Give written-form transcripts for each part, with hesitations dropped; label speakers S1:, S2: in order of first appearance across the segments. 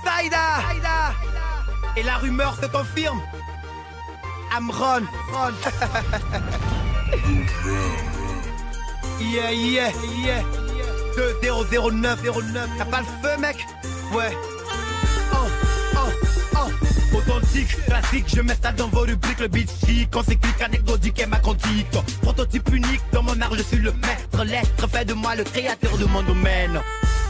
S1: Saïda. Et la rumeur se confirme. Amron. Yeah. 2009. T'as pas le feu, mec? Ouais. Authentique, classique, je m'installe dans vos rubriques. Le beat chic, encyclique, anecdotique et macrontique. Prototype unique, dans mon art je suis le maître. L'être fait de moi le créateur de mon domaine.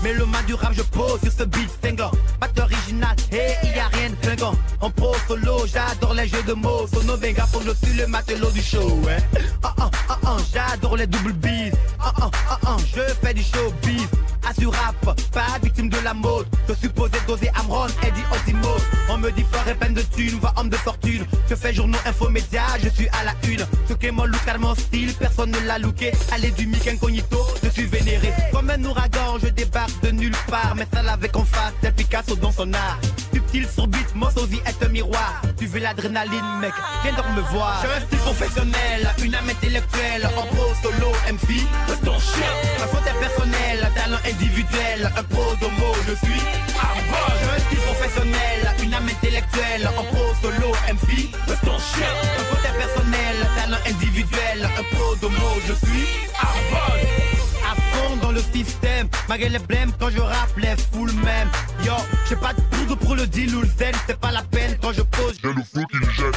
S1: Mais le man du rap je pose sur ce beat cinglant. Pas original, y a rien de clinquant. En pro solo, j'adore les jeux de mots. Sono venga pour je suis le matelot du show, j'adore les double beats. Je fais du showbiz. Assure rap, pas victime de la mode. Je suis posé doser Amron, Eddie Osimo. On me dit fort et peine de thune, voix homme de fortune. Je fais journaux infomédias, je suis à la une. Ce qu'est mon look, car mon style, personne ne l'a looké. Allez du mic incognito, je suis vénéré. Comme un ouragan, je débarque de nulle part. Mais ça l'avait en face, tel Picasso dans son art. Subtil sur beat, mon sosie est un miroir. Tu veux l'adrénaline, mec, viens donc me voir. J'ai un style professionnel, une âme intellectuelle. En pro, solo, MC, reste ton chien. Ma faute est personnelle, talent individuel. Un pro d'homo, je suis Amron. J'ai un style professionnel, une âme intellectuelle. En pro, solo, MC, reste ton chien. Ma faute est personnelle, talent individuel. Un pro d'homo, je suis Amron. À fond dans le système, malgré les blèmes quand je rappe les foules même. Yo, j'ai pas de poudre pour le deal ou le zen, c'est pas la peine quand je pose.
S2: J'ai le flou qui me jette.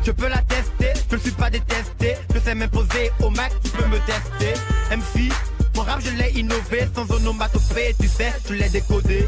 S1: Je peux la tester, je ne suis pas détesté. Je sais m'imposer au max, tu peux me tester. MC, mon rap je l'ai innové sans onomatopée, tu sais, je l'ai décodé.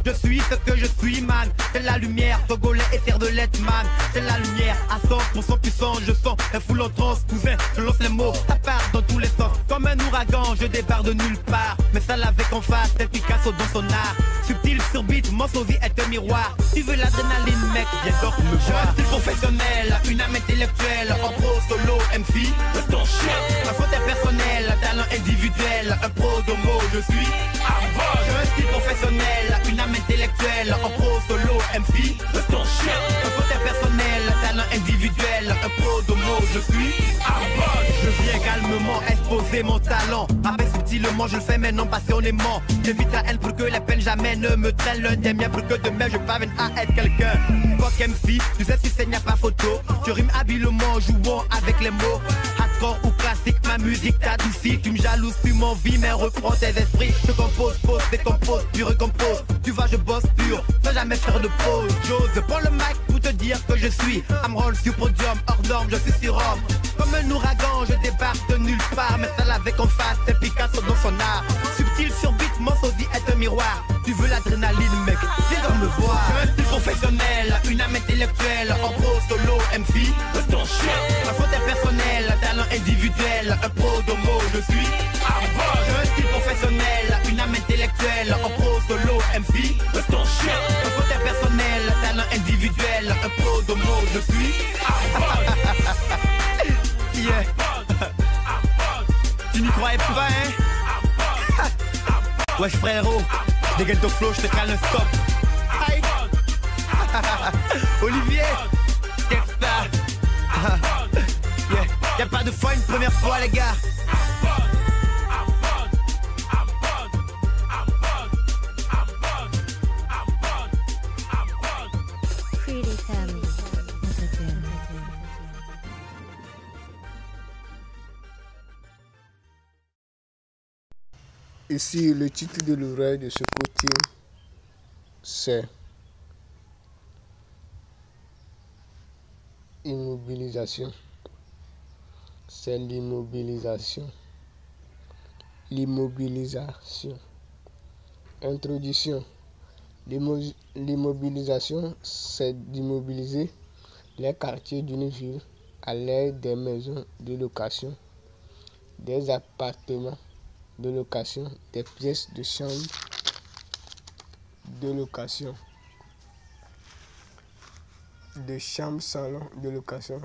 S1: Je suis ce que je suis, man. C'est la lumière, togolais et terre de lettres, man. C'est la lumière, à 100% puissant. Je sens un foule en transe, cousin. Je lance les mots, ça part dans tous les sens. Comme un ouragan, je débarque de nulle part. Mais ça l'avait qu'en face, tel Picasso dans son art. Subtil sur beat, mon sosie est un miroir. Tu veux l'adrénaline, mec, viens donc me voir. J'ai un style professionnel, une âme intellectuelle. En pro, solo, MC, reste ton chien. Ma faute est personnelle, talent individuel. Un pro d'homo, je suis Amron. J'ai un style professionnel, une âme intellectuelle. En pro, solo, MC, reste ton chien. Ma faute est personnelle, talent individuel. Un pro d'homo, je suis Amron. Je viens calmement exposer mon talent. Rappel subtilement, je le fais maintenant passionnément. J'évite la haine pour que les peines jamais ne me traînent. L'un des miens pour que demain je parvienne à être quelqu'un. Fuck MC, tu sais si c'est n'y a pas photo. Tu rimes habilement, jouant avec les mots. Hardcore ou classique, ma musique t'adoucit. Tu me jalouses, tu m'envies, mais reprends tes esprits. Je compose, pose, décompose, tu recomposes. Tu vois, je bosse pur, sans jamais faire de pause. J'ose prends le mic pour te dire que je suis Amron sur podium, hors norme, je suis sur Rome. Comme un ouragan, je débarque de nulle part. Mais ça l'avait qu'en face, c'est Picasso dans son art. Subtil sur beat, mon sosie est un miroir. Tu veux l'adrénaline, mec, viens donc me voir. J'ai un style professionnel, une âme intellectuelle. En pro, solo, MC, reste ton chien. Ma faute est personnelle, talent individuel. Un pro d'homo, je suis Amron. J'ai un style professionnel, une âme intellectuelle. En pro, solo, MC, reste ton chien. Ma faute est personnelle, talent individuel. Un pro d'homo, je suis Amron. Yeah. Tu n'y croyais pas, hein? Wesh frérot, dégaine ton flow, je te cale un stop. Aïe. Olivier, Texta. Yeah. Y'a pas de fois une première fois les gars.
S3: Ici, le titre de l'ouvrage de ce côté, c'est Immobilisation. C'est l'immobilisation. L'immobilisation. Introduction. L'immobilisation, c'est d'immobiliser les quartiers d'une ville à l'aide des maisons de location, des appartements de location, des pièces de chambre de location, de chambres salon de location,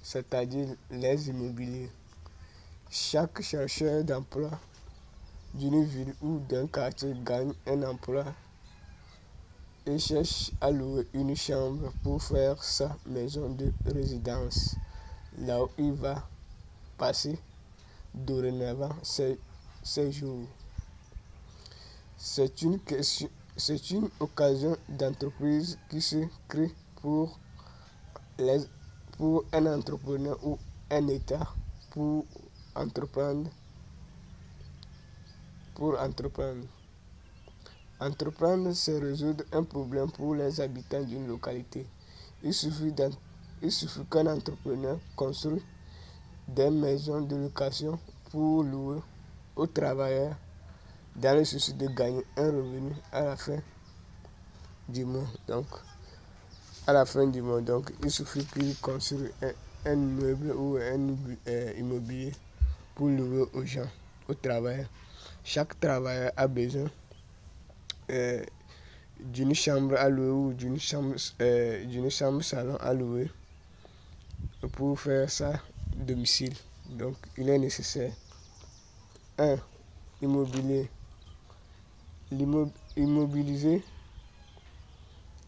S3: c'est-à-dire les immobiliers. Chaque chercheur d'emploi d'une ville ou d'un quartier gagne un emploi et cherche à louer une chambre pour faire sa maison de résidence, là où il va passer dorénavant ses jours. C'est une C'est une occasion d'entreprise qui se crée pour un entrepreneur ou un État pour entreprendre. Entreprendre, c'est résoudre un problème pour les habitants d'une localité. Il suffit qu'un entrepreneur construise des maisons de location pour louer aux travailleurs dans le souci de gagner un revenu à la fin du mois. Donc, il suffit qu'il construise un immeuble ou un immobilier pour louer aux gens, aux travailleurs. Chaque travailleur a besoin d'une chambre à louer ou d'une chambre salon à louer pour faire ça domicile. Donc, il est nécessaire 1. Immobilier.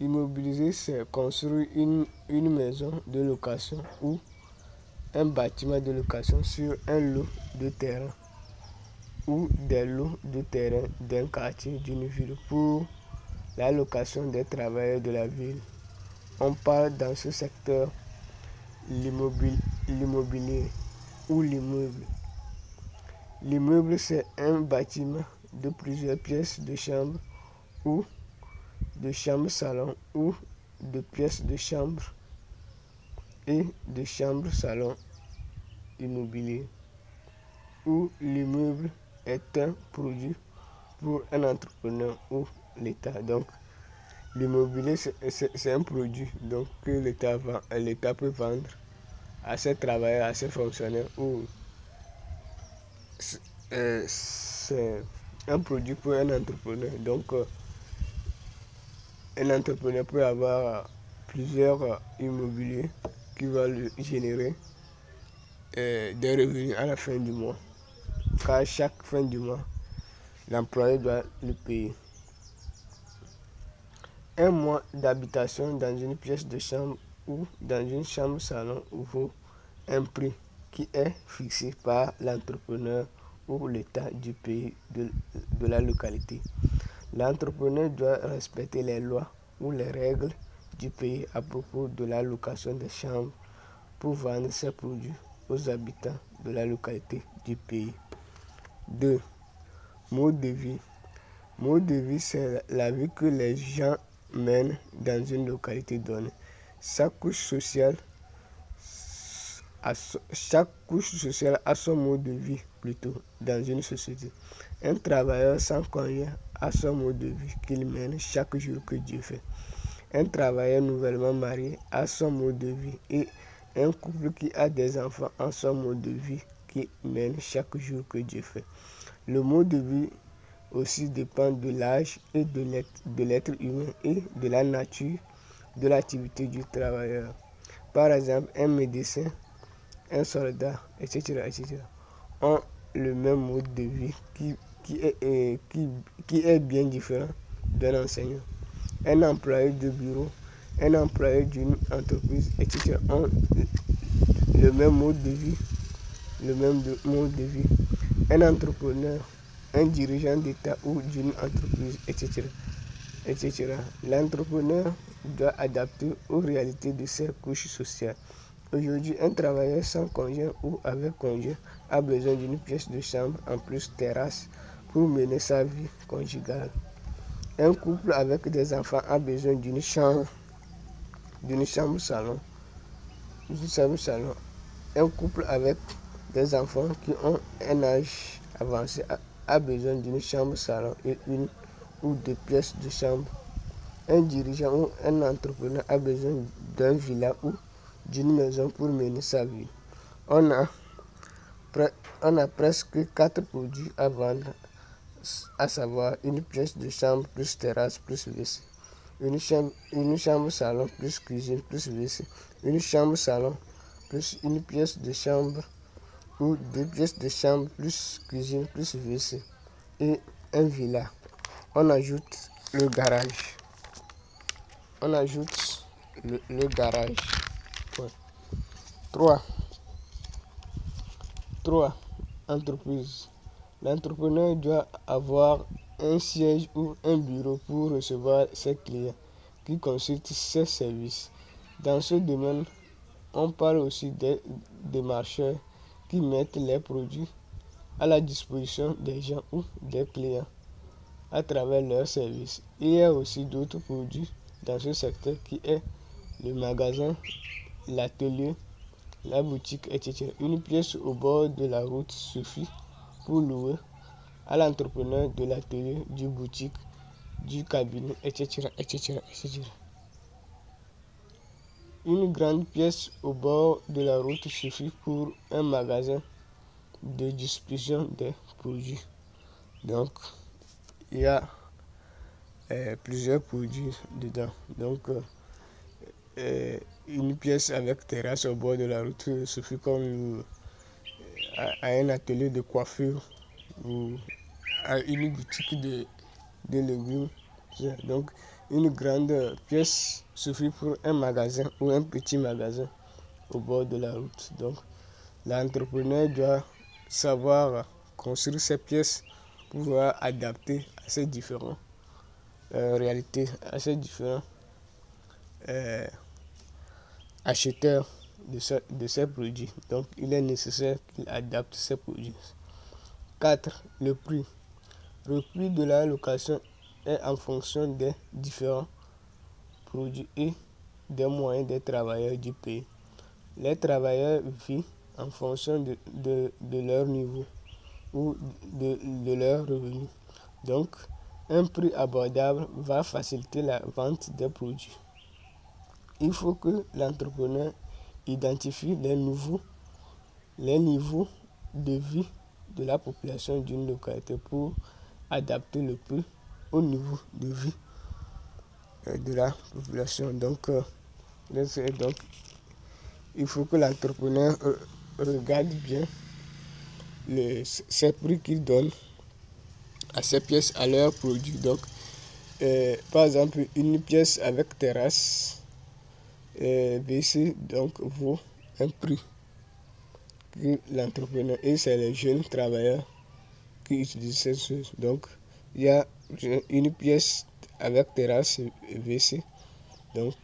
S3: Immobiliser, c'est construire une maison de location ou un bâtiment de location sur un lot de terrain ou des lots de terrain d'un quartier d'une ville pour la location des travailleurs de la ville. On parle dans ce secteur l'immobilier ou l'immeuble. L'immeuble, c'est un bâtiment de plusieurs pièces de chambre ou de chambre-salon ou de pièces de chambre et de chambre-salon immobilier. Où l'immeuble est un produit pour un entrepreneur ou l'État. Donc, l'immobilier, c'est un produit donc, que l'État peut vendre à ses travailleurs, à ses fonctionnaires. Ou c'est un produit pour un entrepreneur. Donc, un entrepreneur peut avoir plusieurs immobiliers qui vont lui générer des revenus à la fin du mois. Car chaque fin du mois, l'employé doit le payer. Un mois d'habitation dans une pièce de chambre ou dans une chambre-salon vaut un prix qui est fixé par l'entrepreneur ou l'État du pays de la localité. L'entrepreneur doit respecter les lois ou les règles du pays à propos de la location des chambres pour vendre ses produits aux habitants de la localité du pays. 2. Mode de vie. Mode de vie, c'est la vie que les gens mènent dans une localité donnée. Chaque couche sociale a son mode de vie plutôt dans une société. Un travailleur sans congé a son mode de vie qu'il mène chaque jour que Dieu fait. Un travailleur nouvellement marié a son mode de vie et un couple qui a des enfants a son mode de vie qu'il mène chaque jour que Dieu fait. Le mode de vie aussi dépend de l'âge et de l'être humain et de la nature de l'activité du travailleur. Par exemple, un médecin, un soldat, etc. ont le même mode de vie qui est bien différent d'un enseignant. Un employé de bureau, un employé d'une entreprise, etc. ont le même mode de vie. Un entrepreneur, un dirigeant d'État ou d'une entreprise, etc. L'entrepreneur doit adapter aux réalités de ses couches sociales. Aujourd'hui, un travailleur sans congé ou avec congé a besoin d'une pièce de chambre en plus terrasse pour mener sa vie conjugale. Un couple avec des enfants a besoin d'une chambre-salon. Un couple avec des enfants qui ont un âge avancé a besoin d'une chambre-salon et une ou deux pièces de chambre. Un dirigeant ou un entrepreneur a besoin d'un villa ou d'une maison pour mener sa vie. On a presque 4 produits à vendre, à savoir une pièce de chambre plus terrasse plus WC, une chambre-salon plus cuisine plus WC, une chambre-salon plus une pièce de chambre ou 2 pièces de chambre plus cuisine plus WC et un villa. On ajoute le garage. Le garage. 3. Entreprise. L'entrepreneur doit avoir un siège ou un bureau pour recevoir ses clients qui consultent ses services. Dans ce domaine, on parle aussi des marcheurs qui mettent les produits à la disposition des gens ou des clients à travers leurs services. Il y a aussi d'autres produits dans ce secteur qui est le magasin, l'atelier, la boutique, etc. Une pièce au bord de la route suffit pour louer à l'entrepreneur de l'atelier, du boutique, du cabinet, etc., etc., etc. Une grande pièce au bord de la route suffit pour un magasin de distribution des produits. Donc, il y a plusieurs produits dedans. Donc, une pièce avec terrasse au bord de la route suffit comme à un atelier de coiffure ou à une boutique de légumes. Donc, une grande pièce suffit pour un magasin ou un petit magasin au bord de la route. Donc, l'entrepreneur doit savoir construire ces pièces pour pouvoir adapter à ces différentes réalités, à ces différents acheteurs de ces produits. Donc, il est nécessaire qu'il adapte ces produits. 4. Le prix. Le prix de la location est en fonction des différents produits et des moyens des travailleurs du pays. Les travailleurs vivent en fonction de leur niveau ou de leur revenu. Donc, un prix abordable va faciliter la vente des produits. Il faut que l'entrepreneur identifie les niveaux de vie de la population d'une localité pour adapter le prix au niveau de vie de la population. Donc, il faut que l'entrepreneur regarde bien ces prix qu'il donne à ces pièces, à leurs produits. Donc, par exemple, une pièce avec terrasse WC donc vaut un prix que l'entrepreneur, et c'est les jeunes travailleurs qui utilisent ces choses. Donc, il y a une pièce avec terrasse WC, donc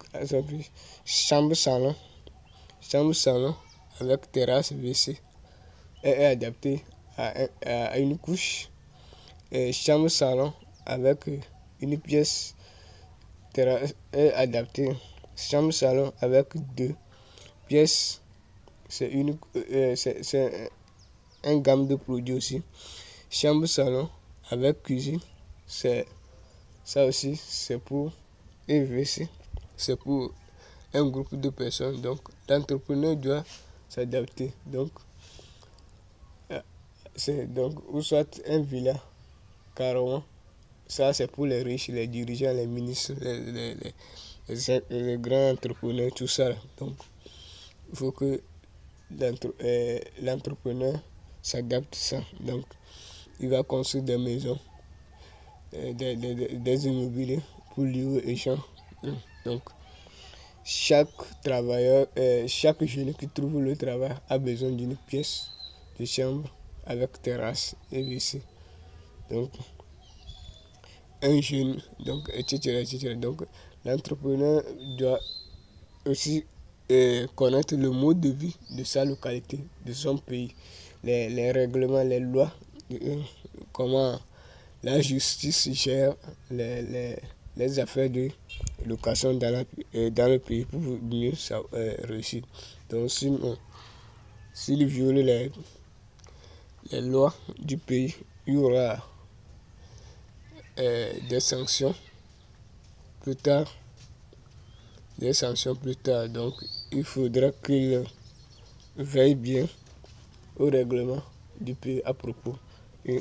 S3: chambre salon avec terrasse WC est adaptée à une couche. Chambre salon avec une pièce terrasse est adaptée. Chambre salon avec 2 pièces, c'est un gamme de produits aussi. Chambre salon avec cuisine, ça aussi c'est pour EVC, c'est pour un groupe de personnes. Donc l'entrepreneur doit s'adapter. Donc ou soit un villa carrément, ça c'est pour les riches, les dirigeants, les ministres, les grands entrepreneurs, tout ça. Donc il faut que l'entrepreneur s'adapte à ça. Donc il va construire des maisons, des immobiliers pour louer les gens. Donc chaque travailleur, chaque jeune qui trouve le travail a besoin d'une pièce de chambre avec terrasse et WC. Donc un jeune, donc etc., etc. Donc l'entrepreneur doit aussi connaître le mode de vie de sa localité, de son pays, les règlements, les lois, comment la justice gère les affaires de location dans le pays pour mieux réussir. Donc s'il viole les lois du pays, il y aura des sanctions plus tard. Donc il faudra qu'il veille bien au règlement du pays à propos et